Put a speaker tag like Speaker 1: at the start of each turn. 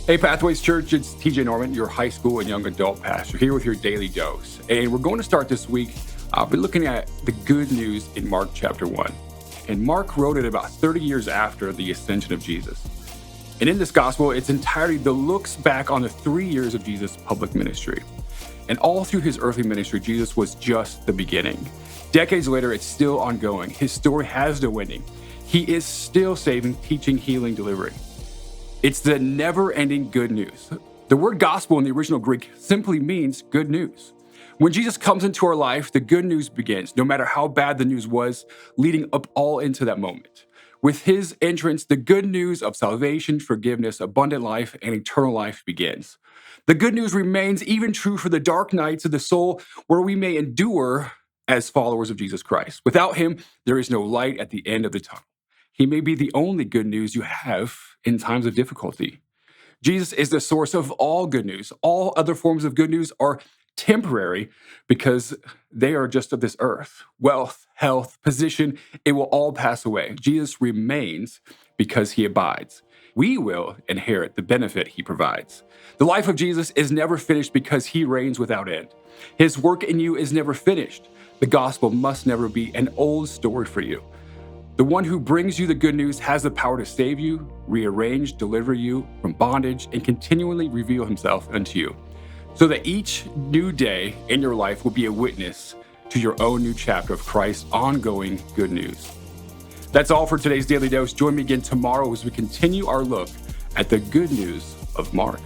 Speaker 1: Hey, Pathways Church, it's TJ Norman, your high school and young adult pastor, here with your daily dose. And we're going to start this week by looking at the good news in Mark chapter 1. And Mark wrote it about 30 years after the ascension of Jesus. And in this gospel, it's entirely the looks back on the 3 years of Jesus' public ministry. And all through his earthly ministry, Jesus was just the beginning. Decades later, it's still ongoing. His story has no ending. He is still saving, teaching, healing, delivering. It's the never-ending good news. The word gospel in the original Greek simply means good news. When Jesus comes into our life, the good news begins, no matter how bad the news was, leading up all into that moment. With his entrance, the good news of salvation, forgiveness, abundant life, and eternal life begins. The good news remains even true for the dark nights of the soul where we may endure as followers of Jesus Christ. Without him, there is no light at the end of the tunnel. He may be the only good news you have in times of difficulty. Jesus is the source of all good news. All other forms of good news are temporary because they are just of this earth. Wealth, health, position, it will all pass away. Jesus remains because he abides. We will inherit the benefit he provides. The life of Jesus is never finished because he reigns without end. His work in you is never finished. The gospel must never be an old story for you. The one who brings you the good news has the power to save you, rearrange, deliver you from bondage, and continually reveal himself unto you, so that each new day in your life will be a witness to your own new chapter of Christ's ongoing good news. That's all for today's Daily Dose. Join me again tomorrow as we continue our look at the good news of Mark.